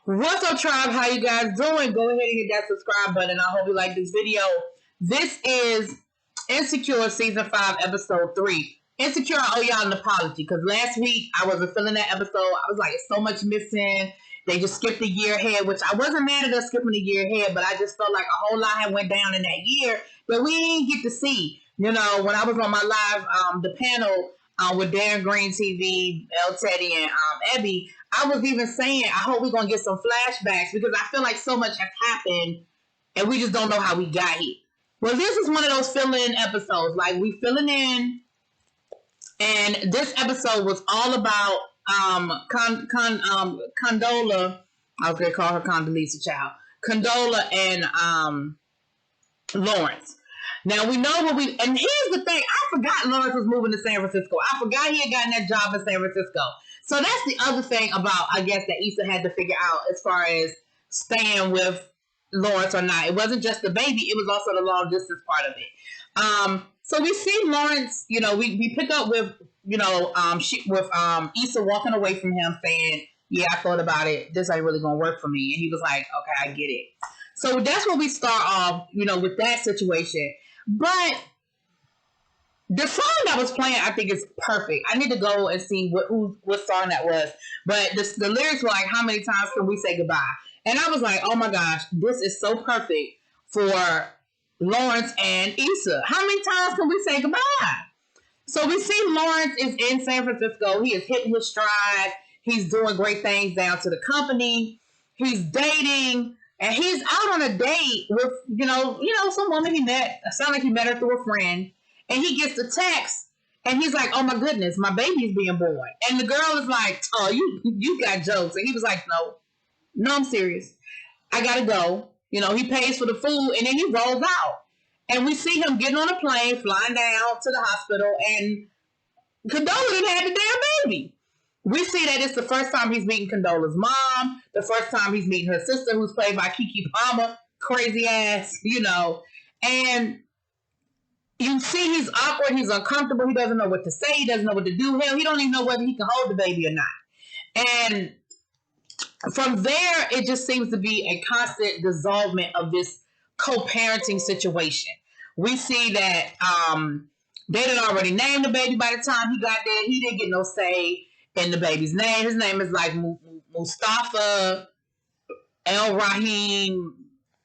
What's up, tribe? How you guys doing? Go ahead and hit that subscribe button. I hope you like this video. This is Insecure Season 5, Episode 3. Insecure, I owe y'all an apology because last week I wasn't feeling that episode. I was like, it's so much missing. They just skipped a year ahead, which I wasn't mad at us skipping a year ahead, but I just felt like a whole lot had went down in that year that we didn't get to see. You know, when I was on my live, the panel with Darren Green TV, El Teddy, and Ebby, I was even saying, I hope we're going to get some flashbacks because I feel like so much has happened and we just don't know how we got here. Well, this is one of those fill-in episodes. Like, we filling in, and this episode was all about Condola. I was going to call her Condoleezza Child. Condola and Lawrence. Now, we know what we... And here's the thing. I forgot Lawrence was moving to San Francisco. I forgot he had gotten that job in San Francisco. So that's the other thing about, I guess, that Issa had to figure out as far as staying with Lawrence or not. It wasn't just the baby. It was also the long distance part of it. So we see Lawrence, you know, we pick up with, you know, Issa walking away from him saying, yeah, I thought about it. This ain't really going to work for me. And he was like, okay, I get it. So that's where we start off, you know, with that situation. But the song that was playing, I think, is perfect. I need to go and see what song that was. But the lyrics were like, how many times can we say goodbye? And I was like, oh my gosh, this is so perfect for Lawrence and Issa. How many times can we say goodbye? So we see Lawrence is in San Francisco. He is hitting his stride. He's doing great things down to the company. He's dating. And he's out on a date with, you know, some woman he met. It sounded like he met her through a friend. And he gets the text. And he's like, oh, my goodness, my baby's being born. And the girl is like, oh, you got jokes. And he was like, no, I'm serious. I got to go. You know, he pays for the food. And then he rolls out. And we see him getting on a plane, flying down to the hospital. And Condola didn't have the damn baby. We see that it's the first time he's meeting Condola's mom, the first time he's meeting her sister, who's played by Keke Palmer, crazy ass, you know. And you see he's awkward, he's uncomfortable, he doesn't know what to say, he doesn't know what to do. Hell, he don't even know whether he can hold the baby or not. And from there, it just seems to be a constant dissolvement of this co-parenting situation. We see that they had already named the baby by the time he got there. He didn't get no say in the baby's name. His name is like Mustafa El Rahim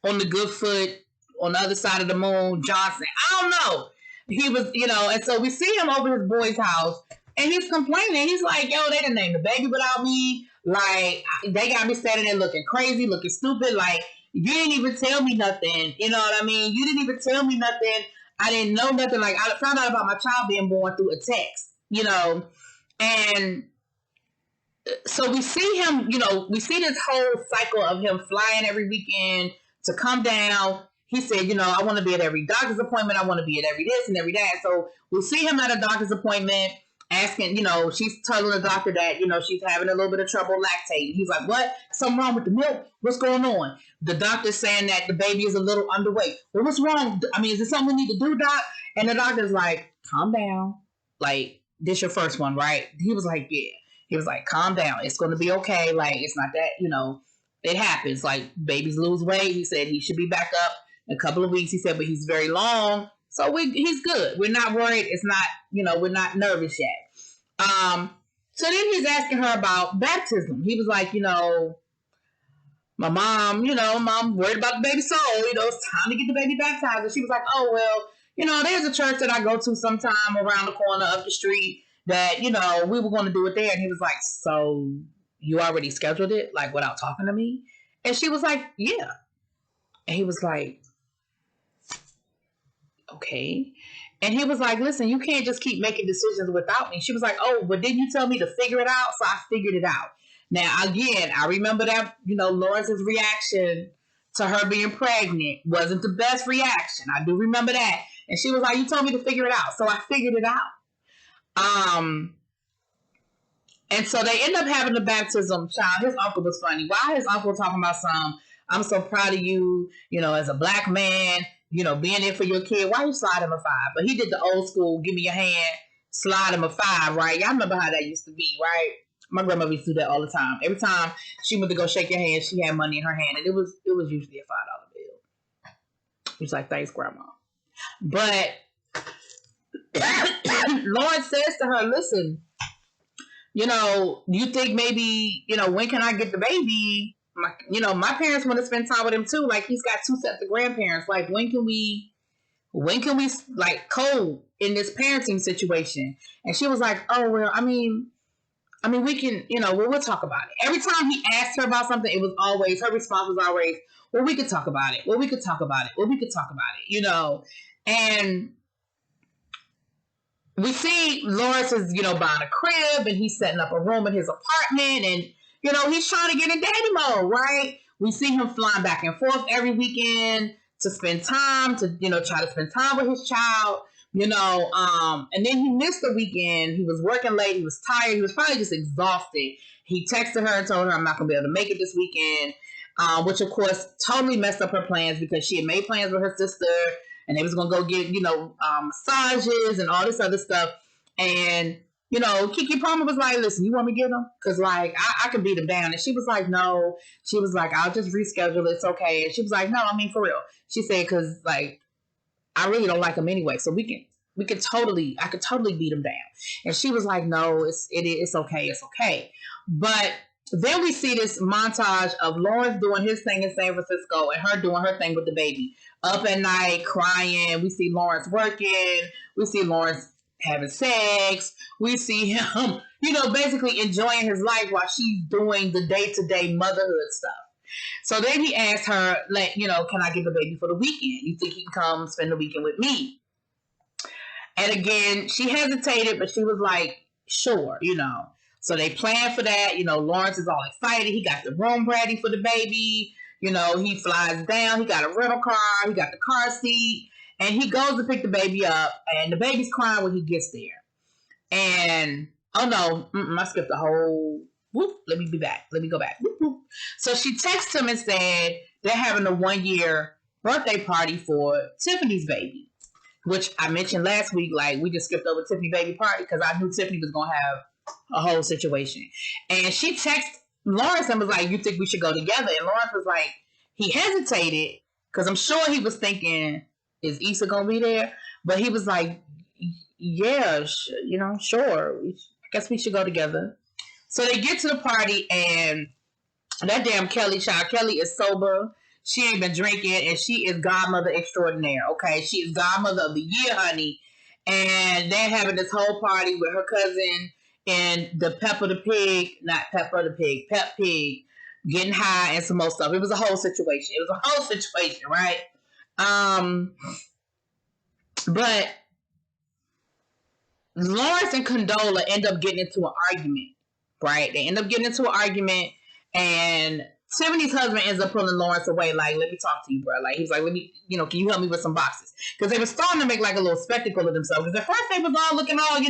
on the good foot on the other side of the moon Johnson. I don't know. He was, you know, and so we see him over his boy's house and he's complaining. He's like, yo, they didn't name the baby without me. Like, they got me standing there looking crazy, looking stupid. Like, you didn't even tell me nothing. You know what I mean? You didn't even tell me nothing. I didn't know nothing. Like, I found out about my child being born through a text, you know, and so we see him, you know, we see this whole cycle of him flying every weekend to come down. He said, you know, I want to be at every doctor's appointment. I want to be at every this and every that. So we see him at a doctor's appointment asking, you know, she's telling the doctor that, you know, she's having a little bit of trouble lactating. He's like, what? Something wrong with the milk? What's going on? The doctor's saying that the baby is a little underweight. Well, what's wrong? I mean, is there something we need to do, doc? And the doctor's like, calm down. Like, this your first one, right? He was like, yeah. He was like, calm down. It's going to be okay. Like, it's not that, you know, it happens. Like, babies lose weight. He said he should be back up in a couple of weeks. He said, but he's very long. So he's good. We're not worried. It's not, you know, we're not nervous yet. So then he's asking her about baptism. He was like, you know, my mom, you know, mom worried about the baby's soul. You know, it's time to get the baby baptized. And she was like, oh, well, you know, there's a church that I go to sometime around the corner up the street that, you know, we were going to do it there. And he was like, so you already scheduled it, like, without talking to me? And she was like, yeah. And he was like, okay. And he was like, listen, you can't just keep making decisions without me. She was like, oh, but didn't you tell me to figure it out? So I figured it out. Now, again, I remember that, you know, Lawrence's reaction to her being pregnant wasn't the best reaction. I do remember that. And she was like, you told me to figure it out. So I figured it out. And so they end up having the baptism child. His uncle was funny. Why his uncle talking about I'm so proud of you, you know, as a black man, you know, being there for your kid. Why you slide him a 5? But he did the old school, give me your hand, slide him a 5, right? Y'all remember how that used to be, right? My grandmother used to do that all the time. Every time she went to go shake your hand, she had money in her hand, and it was usually a $5 bill. She was like, "Thanks, Grandma." But Lawrence says to her, "Listen, you think maybe, when can I get the baby? My parents want to spend time with him too. Like, he's got 2 sets of grandparents. Like, when can we like code in this parenting situation?" And she was like, "Oh, well, I mean, we can, we'll talk about it." Every time he asked her about something, her response was always, "Well, we could talk about it. Well, we could talk about it. Well, we could talk about it," And we see Lawrence is, buying a crib, and he's setting up a room in his apartment, and, he's trying to get in daddy mode, right? We see him flying back and forth every weekend to spend time, to, try to spend time with his child, and then he missed the weekend. He was working late. He was tired. He was probably just exhausted. He texted her and told her, "I'm not going to be able to make it this weekend," which, of course, totally messed up her plans, because she had made plans with her sister, and they was going to go get, massages and all this other stuff. And, Keke Palmer was like, "Listen, you want me to get them? Because, like, I can beat them down." And she was like, "No." She was like, "I'll just reschedule. It's okay." And she was like, "No, I mean, for real." She said, "Because, like, I really don't like them anyway. So I could totally beat them down." And she was like, "No, it's okay. It's okay." But then we see this montage of Lawrence doing his thing in San Francisco and her doing her thing with the baby. Up at night, crying. We see Lawrence working. We see Lawrence having sex. We see him, basically enjoying his life while she's doing the day-to-day motherhood stuff. So then he asked her, like, "Can I get the baby for the weekend? You think he can come spend the weekend with me?" And again, she hesitated, but she was like, "Sure," So they planned for that. Lawrence is all excited. He got the room ready for the baby. He flies down. He got a rental car. He got the car seat. And he goes to pick the baby up. And the baby's crying when he gets there. And, oh no, I skipped the whole, whoop, let me go back. Whoop, whoop. So she texts him and said they're having a 1-year birthday party for Tiffany's baby, which I mentioned last week. Like, we just skipped over Tiffany's baby party because I knew Tiffany was going to have a whole situation. And she texted Lawrence and was like, "You think we should go together?" And Lawrence was like, he hesitated because I'm sure he was thinking, is Issa going to be there? But he was like, "Yeah, sure. I guess we should go together." So they get to the party, and that damn Kelly is sober. She ain't been drinking, and she is godmother extraordinaire, okay? She is godmother of the year, honey. And they're having this whole party with her cousin and the Pep Pig, getting high and some more stuff. It was a whole situation. Right? But Lawrence and Condola end up getting into an argument, right? They end up getting into an argument, and Tiffany's husband ends up pulling Lawrence away, like, "Let me talk to you, bro." Like, he was like, "Let me, can you help me with some boxes?" Because they were starting to make like a little spectacle of themselves. Because at first they was all looking all, they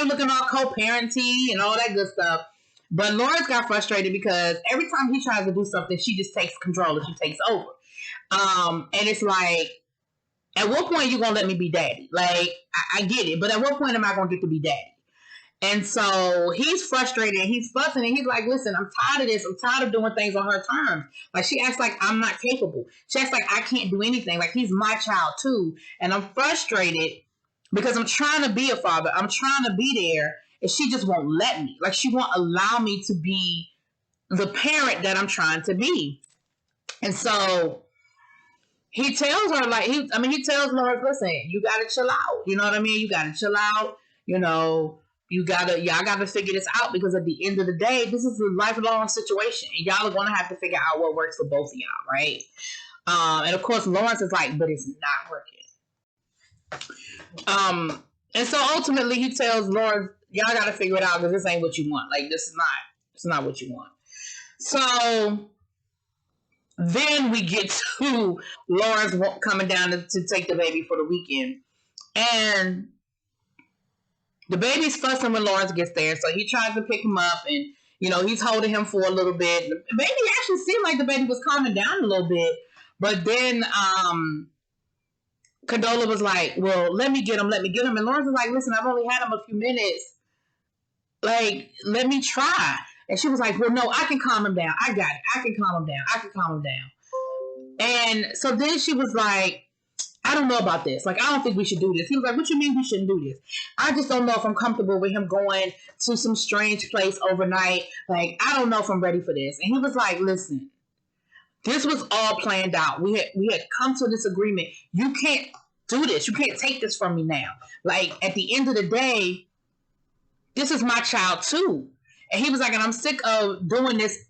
were looking all co-parenting and all that good stuff. But Lawrence got frustrated because every time he tries to do something, she just takes control and she takes over. And it's like, at what point are you gonna let me be daddy? Like, I get it, but at what point am I gonna get to be daddy? And so he's frustrated, he's fussing, and he's like, "Listen, I'm tired of this. I'm tired of doing things on her terms." Like, she acts like I'm not capable. She acts like I can't do anything. Like, he's my child too. And I'm frustrated because I'm trying to be a father. I'm trying to be there, and she just won't let me. Like, she won't allow me to be the parent that I'm trying to be. And so he tells her, like, he tells Lawrence, "Listen, you gotta chill out." You know what I mean? You gotta chill out. Y'all gotta figure this out, because at the end of the day, this is a lifelong situation, and y'all are gonna have to figure out what works for both of y'all, right? And of course, Lawrence is like, "But it's not working." And so ultimately, he tells Lawrence, "Y'all gotta figure it out, because this ain't what you want. Like, it's not what you want." So then we get to Lawrence coming down to take the baby for the weekend, and the baby's fussing when Lawrence gets there. So he tries to pick him up, and he's holding him for a little bit. The baby actually seemed like the baby was calming down a little bit, but then Condola was like, "Well, let me get him." And Lawrence was like, "Listen, I've only had him a few minutes. Like, let me try. And she was like, well, no, I can calm him down. I got it. I can calm him down. I can calm him down. And so then she was like, I don't know about this. Like, I don't think we should do this. He was like, what you mean we shouldn't do this? I just don't know if I'm comfortable with him going to some strange place overnight. Like, I don't know if I'm ready for this. And he was like, listen, this was all planned out. We had come to this agreement. You can't do this. You can't take this from me now. Like, at the end of the day, this is my child too. And he was like, and I'm sick of doing this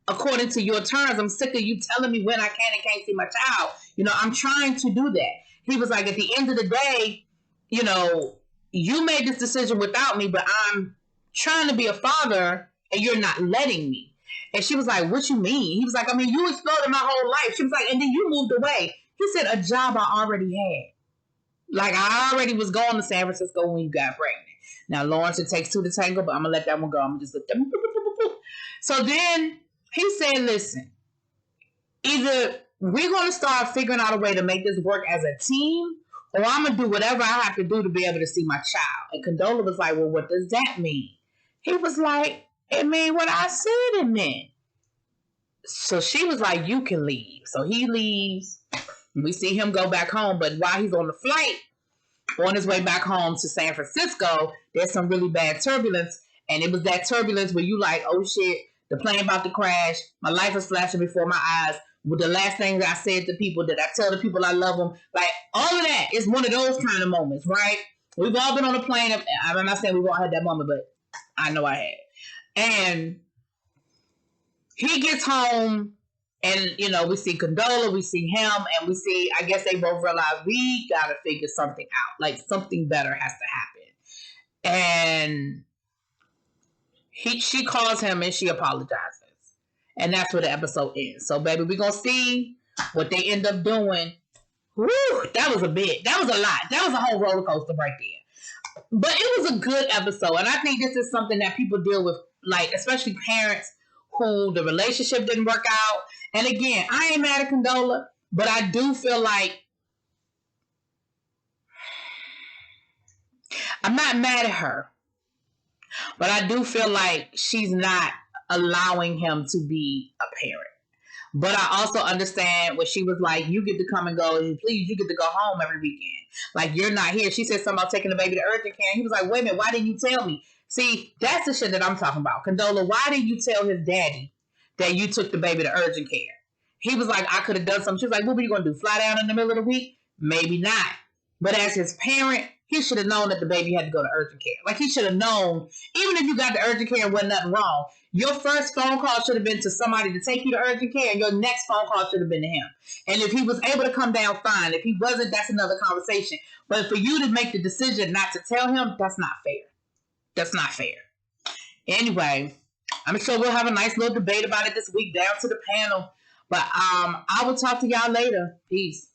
according to your terms. I'm sick of you telling me when I can and can't see my child. You know, I'm trying to do that. He was like, at the end of the day, you know, you made this decision without me, but I'm trying to be a father and you're not letting me. And she was like, what you mean? He was like, I mean, you explored my whole life. She was like, and then you moved away. He said, a job I already had. Like, I already was going to San Francisco when you got pregnant. Now, Lawrence, it takes two to tango, but I'm going to let that one go. I'm going to just let them. So then he said, listen, either we're going to start figuring out a way to make this work as a team, or I'm going to do whatever I have to do to be able to see my child. And Condola was like, well, what does that mean? He was like, it mean what I said it meant. So she was like, you can leave. So he leaves. We see him go back home, but while he's on the flight, on his way back home to San Francisco, there's some really bad turbulence. And it was that turbulence where you like, oh shit, the plane about to crash. My life is flashing before my eyes. With the last things I said to people, did I tell the people I love them? Like, all of that is one of those kind of moments, right? We've all been on a plane. I'm not saying we've all had that moment, but I know I had. And he gets home, and, you know, we see Condola, we see him, and we see, I guess they both realize we got to figure something out. Like, something better has to happen. And she calls him and she apologizes. And that's where the episode ends. So, baby, we're going to see what they end up doing. Woo, that was a lot. That was a whole roller coaster right there. But it was a good episode. And I think this is something that people deal with, like, especially parents who the relationship didn't work out. And again, I ain't mad at Condola, but I do feel like I'm not mad at her, but I do feel like she's not allowing him to be a parent. But I also understand when she was like, you get to come and go, and please, you get to go home every weekend. Like, you're not here. She said something about taking the baby to urgent care. And he was like, wait a minute, why didn't you tell me? See, that's the shit that I'm talking about. Condola, why didn't you tell his daddy that you took the baby to urgent care? He was like, I could have done something. She was like, what were you going to do? Fly down in the middle of the week? Maybe not. But as his parent, he should have known that the baby had to go to urgent care. Like, he should have known, even if you got to urgent care and wasn't nothing wrong, your first phone call should have been to somebody to take you to urgent care, and your next phone call should have been to him. And if he was able to come down, fine. If he wasn't, that's another conversation. But for you to make the decision not to tell him, that's not fair. That's not fair. Anyway, I'm sure we'll have a nice little debate about it this week down to the panel. But I will talk to y'all later. Peace.